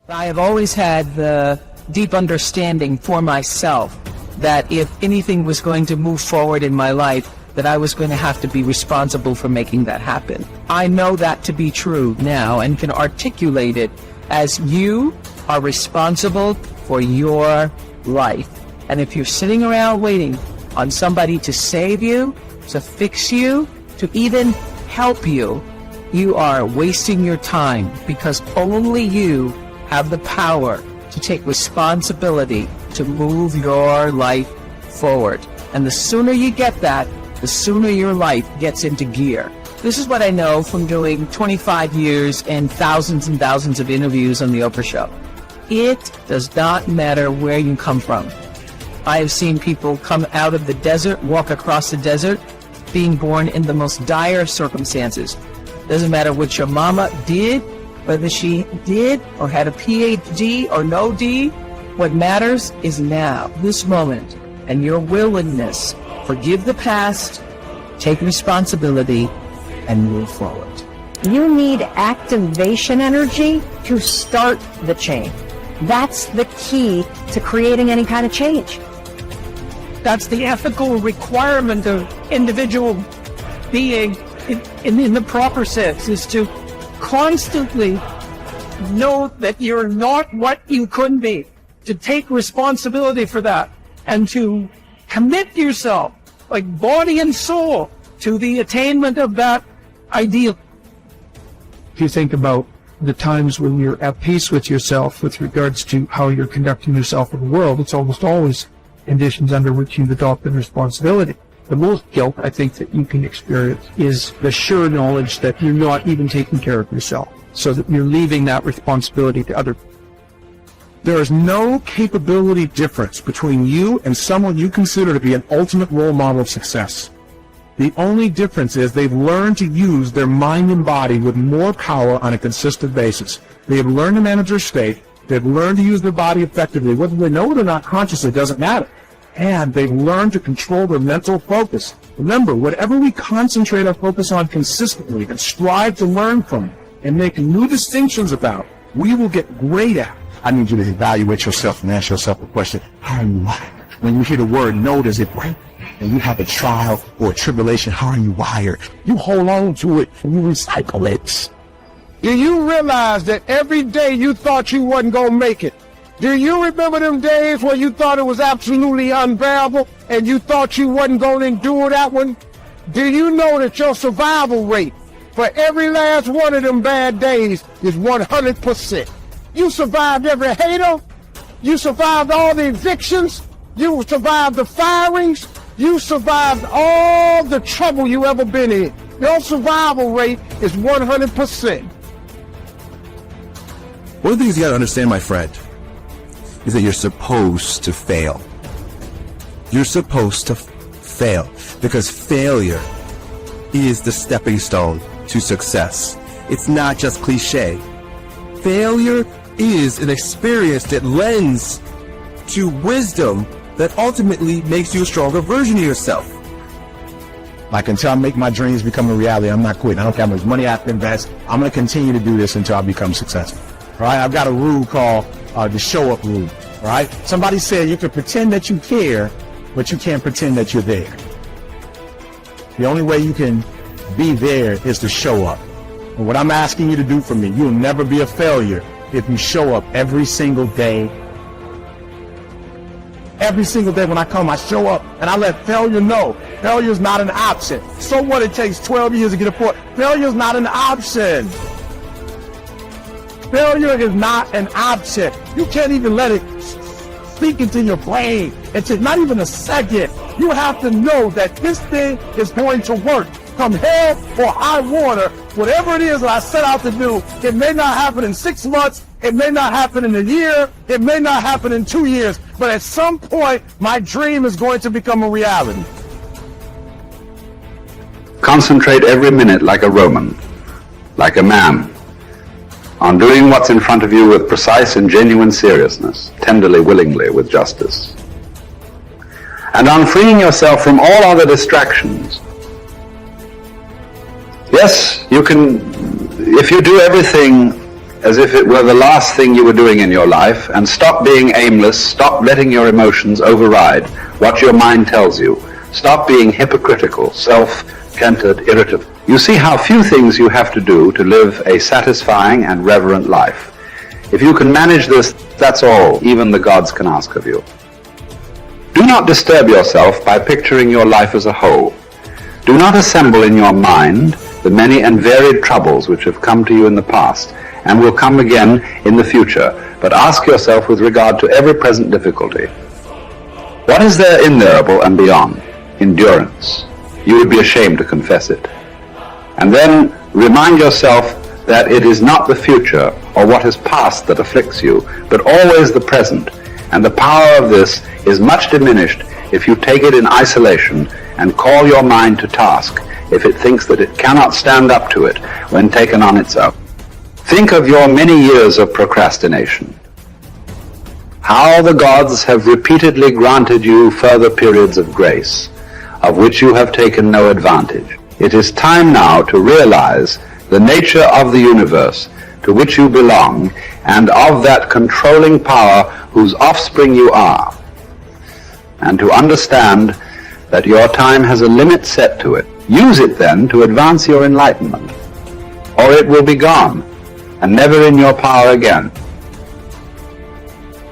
I have always had the deep understanding for myself that if anything was going to move forward in my life, that I was going to have to be responsible for making that happen. I know that to be true now and can articulate it as you are responsible for your life. And if you're sitting around waiting on somebody to save you, to fix you, to even help you, you are wasting your time, because only you have the power to take responsibility to move your life forward. And the sooner you get that, the sooner your life gets into gear. This is what I know from doing 25 years and thousands of interviews on the Oprah Show. It does not matter where you come from. I have seen people come out of the desert, walk across the desert, being born in the most dire circumstances. Doesn't matter what your mama did, whether she did or had a PhD or no D. What matters is now, this moment, and your willingness. Forgive the past, take responsibility, and move forward. You need activation energy to start the change. That's the key to creating any kind of change. That's the ethical requirement of individual being in the proper sense, is to constantly know that you're not what you could be, to take responsibility for that, and to commit yourself, like body and soul, to the attainment of that ideal. If you think about the times when you're at peace with yourself with regards to how you're conducting yourself in the world, it's almost always conditions under which you've adopted responsibility. The most guilt I think that you can experience is the sure knowledge that you're not even taking care of yourself, so that you're leaving that responsibility to other people. There is no capability difference between you and someone you consider to be an ultimate role model of success. The only difference is they've learned to use their mind and body with more power on a consistent basis. They have learned to manage their state. They've learned to use their body effectively. Whether they know it or not consciously doesn't matter. And they've learned to control their mental focus. Remember, whatever we concentrate our focus on consistently and strive to learn from and make new distinctions about, we will get great at. I need you to evaluate yourself and ask yourself the question, how are you wired? When you hear the word no, does it break? And you have a trial or a tribulation, how are you wired? You hold on to it and you recycle it. Do you realize that every day you thought you wasn't going to make it? Do you remember them days where you thought it was absolutely unbearable and you thought you wasn't going to endure that one? Do you know that your survival rate for every last one of them bad days is 100%? You survived every hater. You survived all the evictions. You survived the firings. You survived all the trouble you ever been in. Your survival rate is 100%. One of the things you got to understand, my friend, is that you're supposed to fail. You're supposed to fail, because failure is the stepping stone to success. It's not just cliche. Failure is an experience that lends to wisdom that ultimately makes you a stronger version of yourself. Like, until I make my dreams become a reality, I'm not quitting. I don't care how much money I have to invest. I'm going to continue to do this until I become successful. All right? I've got a rule called the show up rule. All right? Somebody said you can pretend that you care, but you can't pretend that you're there. The only way you can be there is to show up. And what I'm asking you to do for me, you'll never be a failure if you show up every single day. Every single day when I come, I show up and I let failure know. Failure is not an option. So what, it takes 12 years to get a point. Failure is not an option. Failure is not an option. You can't even let it speak into your brain. It's not even a second. You have to know that this thing is going to work. Come hell or high water, whatever it is that I set out to do, it may not happen in 6 months, it may not happen in a year, it may not happen in 2 years, but at some point, my dream is going to become a reality. Concentrate every minute like a Roman, like a man, on doing what's in front of you with precise and genuine seriousness, tenderly, willingly, with justice. And on freeing yourself from all other distractions. Yes, you can, if you do everything as if it were the last thing you were doing in your life, and stop being aimless, stop letting your emotions override what your mind tells you. Stop being hypocritical, self-centered, irritable. You see how few things you have to do to live a satisfying and reverent life. If you can manage this, that's all even the gods can ask of you. Do not disturb yourself by picturing your life as a whole. Do not assemble in your mind the many and varied troubles which have come to you in the past and will come again in the future, but ask yourself with regard to every present difficulty, what is there innerable and beyond? Endurance. You would be ashamed to confess it. And then remind yourself that it is not the future or what is past that afflicts you, but always the present, and the power of this is much diminished if you take it in isolation and call your mind to task if it thinks that it cannot stand up to it when taken on its own. Think of your many years of procrastination. How the gods have repeatedly granted you further periods of grace, of which you have taken no advantage. It is time now to realize the nature of the universe to which you belong and of that controlling power whose offspring you are, and to understand that your time has a limit set to it. Use it then to advance your enlightenment, or it will be gone and never in your power again.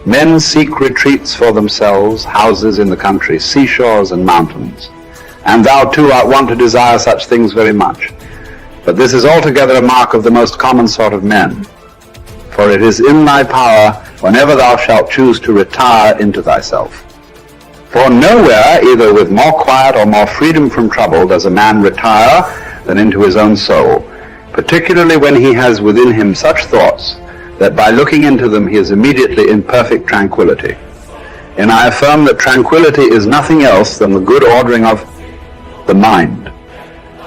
Men seek retreats for themselves, houses in the country, seashores and mountains, and thou too art wont to desire such things very much. But this is altogether a mark of the most common sort of men, for it is in thy power whenever thou shalt choose to retire into thyself. For nowhere, either with more quiet or more freedom from trouble, does a man retire than into his own soul, particularly when he has within him such thoughts that by looking into them he is immediately in perfect tranquility. And I affirm that tranquility is nothing else than the good ordering of the mind.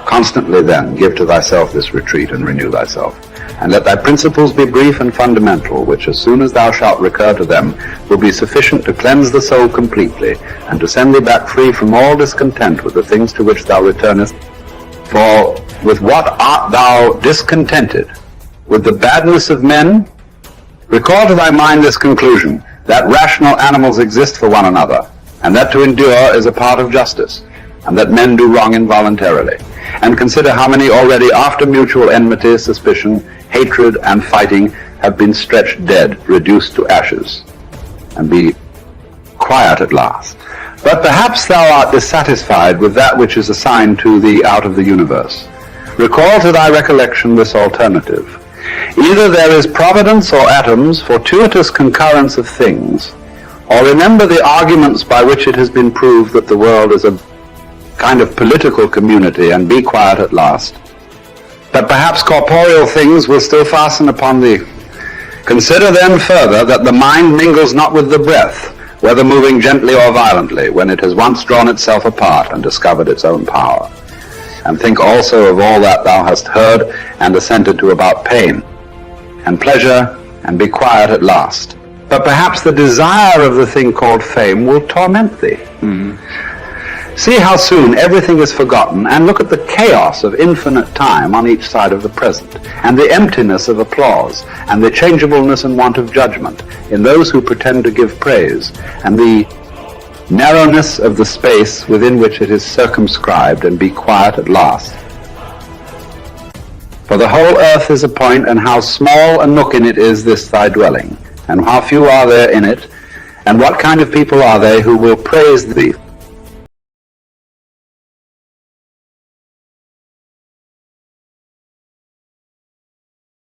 Constantly then give to thyself this retreat and renew thyself. And let thy principles be brief and fundamental, which as soon as thou shalt recur to them will be sufficient to cleanse the soul completely, and to send thee back free from all discontent with the things to which thou returnest. For with what art thou discontented? With the badness of men? Recall to thy mind this conclusion, that rational animals exist for one another, and that to endure is a part of justice, and that men do wrong involuntarily. And consider how many already after mutual enmity, suspicion, hatred, and fighting have been stretched dead, reduced to ashes, and be quiet at last. But perhaps thou art dissatisfied with that which is assigned to thee out of the universe. Recall to thy recollection this alternative. Either there is providence or atoms, fortuitous concurrence of things, or remember the arguments by which it has been proved that the world is a kind of political community, and be quiet at last. But perhaps corporeal things will still fasten upon thee. Consider then further that the mind mingles not with the breath, whether moving gently or violently, when it has once drawn itself apart and discovered its own power. And think also of all that thou hast heard and assented to about pain and pleasure, and be quiet at last. But perhaps the desire of the thing called fame will torment thee. See how soon everything is forgotten, and look at the chaos of infinite time on each side of the present, and the emptiness of applause, and the changeableness and want of judgment in those who pretend to give praise, and the narrowness of the space within which it is circumscribed, and be quiet at last. For the whole earth is a point, and how small a nook in it is this thy dwelling, and how few are there in it, and what kind of people are they who will praise thee?